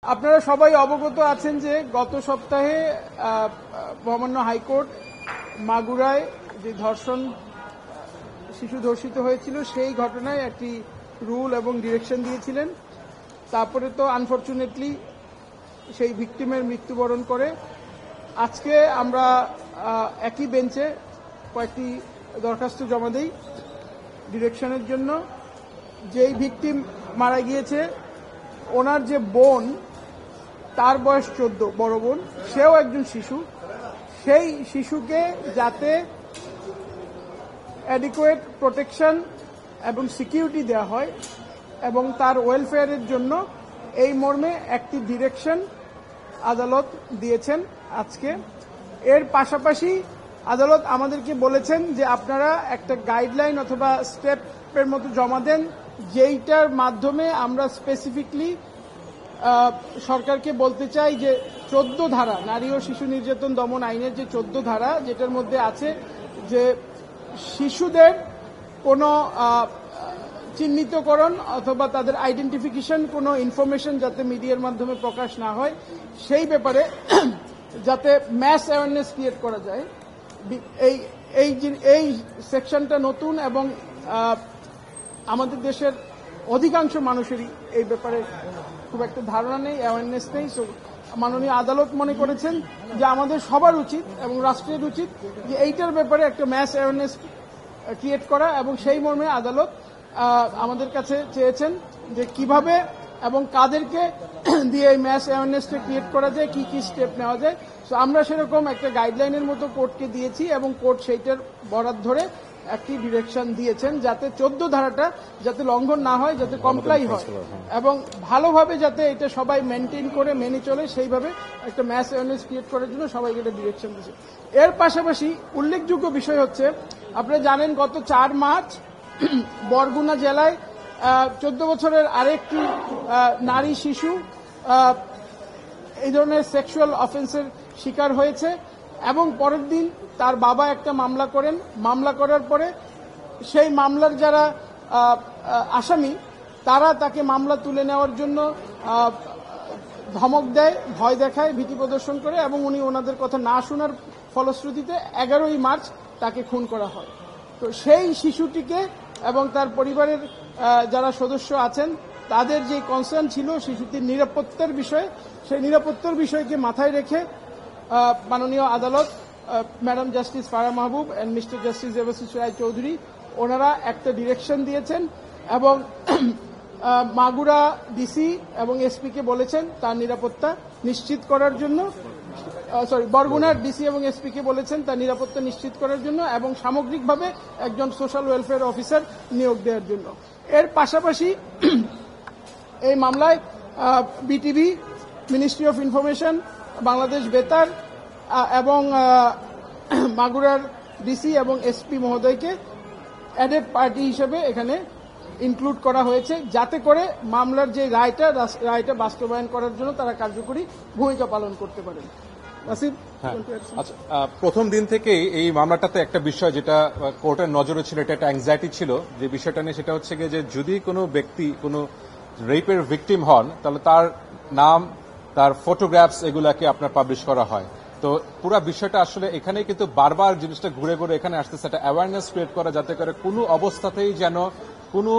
আপনারা সবাই অবগত আছেন যে গত সপ্তাহে মহামান্য হাইকোর্ট মাগুরায় যে ধর্ষণ শিশু ধর্ষিত হয়েছিল সেই ঘটনায় একটি রুল এবং ডিরেকশন দিয়েছিলেন। তারপরে তো আনফরচুনেটলি সেই ভিকটিমের মৃত্যুবরণ করে। আজকে আমরা একই বেঞ্চে কয়েকটি দরখাস্ত জমা দেই ডিরেকশনের জন্য। যেই ভিকটিম মারা গিয়েছে ওনার যে বোন, তার বয়স 14, বড় বোন, সেও একজন শিশু। সেই শিশুকে যাতে অ্যাডিকুয়েট প্রোটেকশন এবং সিকিউরিটি দেওয়া হয় এবং তার ওয়েলফেয়ারের জন্য এই মর্মে একটি ডিরেকশন আদালত দিয়েছেন আজকে। এর পাশাপাশি আদালত আমাদেরকে বলেছেন যে আপনারা একটা গাইডলাইন অথবা স্টেপের মতো জমা দেন, যেইটার মাধ্যমে আমরা স্পেসিফিকলি সরকারকে বলতে চাই যে 14 ধারা, নারী ও শিশু নির্যাতন দমন আইনের যে 14 ধারা, যেটার মধ্যে আছে যে শিশুদের কোনো চিহ্নিতকরণ অথবা তাদের আইডেন্টিফিকেশন কোনো ইনফরমেশন যাতে মিডিয়ার মাধ্যমে প্রকাশ না হয়, সেই ব্যাপারে যাতে ম্যাস অ্যাওয়ারনেস ক্রিয়েট করা যায়। এই সেকশনটা নতুন এবং আমাদের দেশের অধিকাংশ মানুষেরই এই ব্যাপারে খুব একটা ধারণা নেই, অ্যাওয়ারনেস নেই। সো মাননীয় আদালত মনে করেছেন যে আমাদের সবার উচিত এবং রাষ্ট্রের উচিত যে এইটার ব্যাপারে একটা ম্যাস অ্যাওয়ারনেস ক্রিয়েট করা, এবং সেই মর্মে আদালত আমাদের কাছে চেয়েছেন যে কিভাবে এবং কাদেরকে দিয়ে এই ম্যাস অ্যাওয়ারনেসটা ক্রিয়েট করা যায়, কি কি স্টেপ নেওয়া যায়। সো আমরা সেরকম একটা গাইডলাইনের মতো কোর্টকে দিয়েছি এবং কোর্ট সেইটার বরাত ধরে একটি ডিরেকশন দিয়েছেন যাতে 14 ধারাটা যাতে লঙ্ঘন না হয়, যাতে কমপ্লাই হয় এবং ভালোভাবে যাতে এটা সবাই মেনটেন করে মেনে চলে, সেইভাবে একটা ম্যাস অ্যাওয়ারনেস ক্রিয়েট করার জন্য সবাইকে এটা ডিরেকশন দিয়েছে। এর পাশাপাশি উল্লেখযোগ্য বিষয় হচ্ছে, আপনারা জানেন গত 4 মার্চ বরগুনা জেলায় 14 বছরের আরেকটি নারী শিশু এই ধরনের সেক্সুয়াল অফেন্সের শিকার হয়েছে এবং পরের দিন তার বাবা একটা মামলা করেন। মামলা করার পরে সেই মামলার যারা আসামি, তারা তাকে মামলা তুলে নেওয়ার জন্য ধমক দেয়, ভয় দেখায়, ভীতি প্রদর্শন করে এবং উনি ওনাদের কথা না শোনার ফলশ্রুতিতে 11ই মার্চ তাকে খুন করা হয়। তো সেই শিশুটিকে এবং তার পরিবারের যারা সদস্য আছেন তাদের যে কনসার্ন ছিল শিশুটির নিরাপত্তার বিষয়ে, সেই নিরাপত্তার বিষয়কে মাথায় রেখে মাননীয় আদালত madam justice Farah Mahbub and mister justice Debashish Roy Chowdhury ওনারা একটা ডিরেকশন দিয়েছেন এবং মাগুরা ডিসি এবং এসপিকে বলেছেন তার নিরাপত্তা নিশ্চিত করার জন্য, বরগুনার ডিসি এবং এসপিকে বলেছেন তার নিরাপত্তা নিশ্চিত করার জন্য এবং সামগ্রিকভাবে একজন সোশ্যাল ওয়েলফেয়ার অফিসার নিয়োগ দেওয়ার জন্য। এর পাশাপাশি এই মামলায় BTV, ministry of information, Bangladesh বেতার এবং মাগুরার ডিসি এবং এসপি মহোদয়কে অ্যাডেড পার্টি হিসেবে এখানে ইনক্লুড করা হয়েছে, যাতে করে মামলার যে রায়টা বাস্তবায়ন করার জন্য তারা কার্যকরী ভূমিকা পালন করতে পারেন। আসিফ, আচ্ছা, প্রথম দিন থেকেই এই মামলাটাতে একটা বিষয় যেটা কোর্টের নজরে ছিল, এটা একটা অ্যাংজাইটি ছিল যে বিষয়টা নিয়ে, সেটা হচ্ছে যে যদি কোনো ব্যক্তি কোনো রেপের ভিকটিম হন তাহলে তার নাম, তার ফটোগ্রাফস এগুলাকে আপনার পাবলিশ করা হয়। তো পুরো বিষয়টা আসলে এখানেই কিন্তু বারবার জিনিসটা ঘুরে ঘুরে এখানে আসতেছে, একটা অ্যাওয়ারনেস ক্রিয়েট করা যাতে করে কোনো অবস্থাতেই যেন কোনো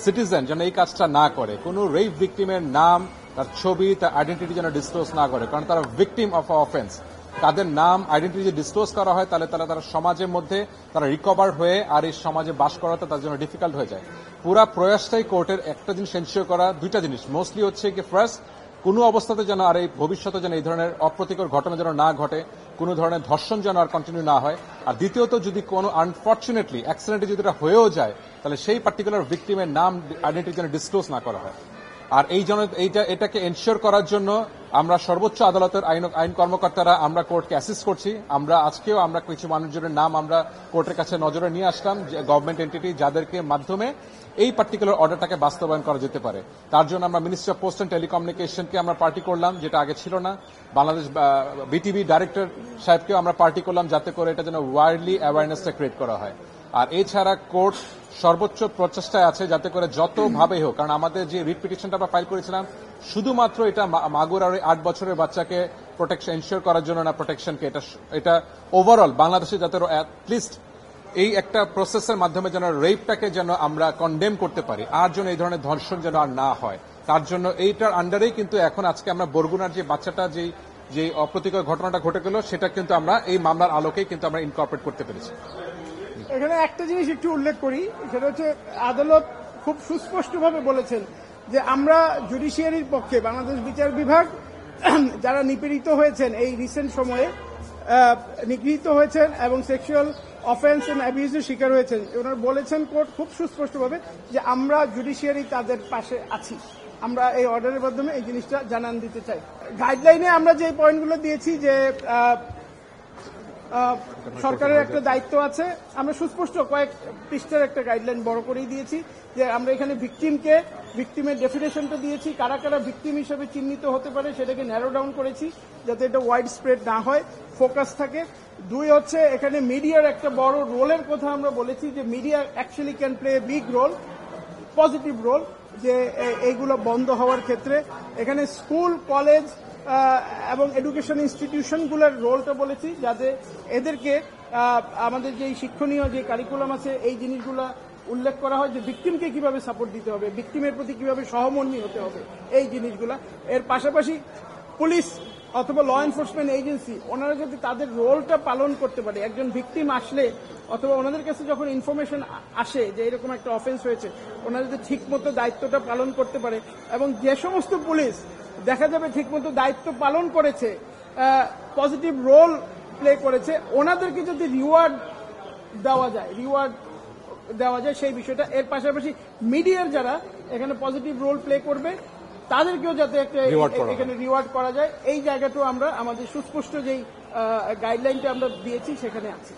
সিটিজেন যেন এই কাজটা না করে, কোনো রেপ ভিকটিমের নাম, তার ছবি, তার আইডেন্টিটি যেন ডিসক্লোজ না করে, কারণ তারা ভিকটিম অফ অফেন্স। তাদের নাম, আইডেন্টিটি যদি ডিসক্লোজ করা হয় তাহলে তারা সমাজের মধ্যে তারা রিকভার হয়ে আর এই সমাজে বাস করাতে তার জন্য ডিফিকাল্ট হয়ে যায়। পুরা প্রয়াসটাই কোর্টের একটা জিনিস এনশিওর করা, দুইটা জিনিস মোস্টলি হচ্ছে কি, ফার্স্ট, কোনো অবস্থাতে যেন আর এই ভবিষ্যতে যেন এই ধরনের অপ্রীতিকর ঘটনা যেন না ঘটে, কোনো ধরনের ধর্ষণ যেন আর কন্টিনিউ না হয়। আর দ্বিতীয়ত, যদি কোনো আনফর্চুনেটলি অ্যাক্সিডেন্টে যদি এটা হয়েও যায় তাহলে সেই পার্টিকুলার ভিকটিমের নাম, আইডেন্টিটি যেন ডিসক্লোজ না করা হয়। আর এটাকে এনশিওর করার জন্য আমরা সর্বোচ্চ আদালতের আইন কর্মকর্তারা আমরা কোর্টকে অ্যাসিস্ট করছি। আজকেও আমরা কিছু মানুষজনের নাম আমরা কোর্টের কাছে নজরে নিয়ে আসলাম, যে গভর্নমেন্ট এন্টিটি যাদেরকে মাধ্যমে এই পার্টিকুলার অর্ডারটাকে বাস্তবায়ন করা যেতে পারে। তার জন্য আমরা মিনিস্ট্রি অফ পোস্ট অ্যান্ড টেলিকমিউনিকেশনকে আমরা পার্টি করলাম, যেটা আগে ছিল না। বাংলাদেশ বিটিভি ডাইরেক্টর সাহেবকেও আমরা পার্টি করলাম, যাতে করে এটা যেন ওয়াইডলি অ্যাওয়ারনেসটা ক্রিয়েট করা হয়। আর এছাড়া কোর্ট সর্বোচ্চ প্রচেষ্টায় আছে যাতে করে যতভাবে হোক, কারণ আমাদের যে রিট পিটিশনটা আমরা ফাইল করেছিলাম শুধুমাত্র এটা মাগুরার 8 বছরের বাচ্চাকে প্রোটেকশন এনশিওর করার জন্য না, প্রোটেকশনকে এটা ওভারঅল বাংলাদেশে যাতে অ্যাটলিস্ট এই একটা প্রসেসের মাধ্যমে যেন রেপটাকে যেন আমরা কন্ডেম করতে পারি, আর জন্য এই ধরনের ধর্ষণ যেন আর না হয়, তার জন্য এইটার আন্ডারেই কিন্তু এখন আজকে আমরা বরগুনার যে বাচ্চাটা যে অপ্রীতিকর ঘটনাটা ঘটে গেল সেটা কিন্তু আমরা এই মামলার আলোকেই কিন্তু আমরা ইনকর্পোরেট করতে পেরেছি। এখানে একটা জিনিস একটু উল্লেখ করি, সেটা হচ্ছে আদালত খুব সুস্পষ্টভাবে বলেছেন যে আমরা জুডিশিয়ারির পক্ষে, বাংলাদেশ বিচার বিভাগ যারা নিপীড়িত হয়েছেন এই রিসেন্ট সময়ে নিগৃহীত হয়েছেন এবং সেক্সুয়াল অফেন্স এন্ড অ্যাবিউজের শিকার হয়েছেন, ওনারা বলেছেন কোর্ট খুব সুস্পষ্টভাবে যে আমরা জুডিশিয়ারি তাদের পাশে আছি। আমরা এই অর্ডারের মাধ্যমে এই জিনিসটা জানান দিতে চাই। গাইডলাইনে আমরা যে পয়েন্টগুলো দিয়েছি যে সরকারের একটা দায়িত্ব আছে, আমরা সুস্পষ্ট কয়েক পৃষ্ঠার একটা গাইডলাইন বড় করেই দিয়েছি যে আমরা এখানে ভিকটিমের ডেফিনেশনটা দিয়েছি, কারা কারা ভিকটিম হিসেবে চিহ্নিত হতে পারে সেটাকে ন্যারো ডাউন করেছি যাতে এটা ওয়াইড স্প্রেড না হয়, ফোকাস থাকে। 2 হচ্ছে এখানে মিডিয়ার একটা বড় রোলের কথা আমরা বলেছি যে media actually can play a big role, positive role, যে এইগুলো বন্ধ হওয়ার ক্ষেত্রে। এখানে স্কুল, কলেজ এবং এডুকেশন ইনস্টিটিউশনগুলোর রোলটা বলেছি যাতে এদেরকে আমাদের যে শিক্ষণীয় যে কারিকুলাম আছে এই জিনিসগুলো উল্লেখ করা হয় যে ভিকটিমকে কিভাবে সাপোর্ট দিতে হবে, ভিকটিমের প্রতি কিভাবে সহমর্মী হতে হবে, এই জিনিসগুলা। এর পাশাপাশি পুলিশ অথবা ল এনফোর্সমেন্ট এজেন্সি ওনারা যদি তাদের রোলটা পালন করতে পারে, একজন ভিকটিম আসলে অথবা ওনাদের কাছে যখন ইনফরমেশন আসে যে এরকম একটা অফেন্স হয়েছে, ওনারা যদি ঠিকমতো দায়িত্বটা পালন করতে পারে এবং যে সমস্ত পুলিশ দেখা যাবে ঠিকমতো দায়িত্ব পালন করেছে, পজিটিভ রোল প্লে করেছে, ওনাদেরকে যদি রিওয়ার্ড দেওয়া যায় সেই বিষয়টা। এর পাশাপাশি মিডিয়ার যারা এখানে পজিটিভ রোল প্লে করবে তাদেরকেও যাতে একটা এখানে রিওয়ার্ড করা যায়, এই জায়গাটাও আমরা আমাদের সুস্পষ্ট যেই গাইডলাইনটা আমরা দিয়েছি সেখানে আছে।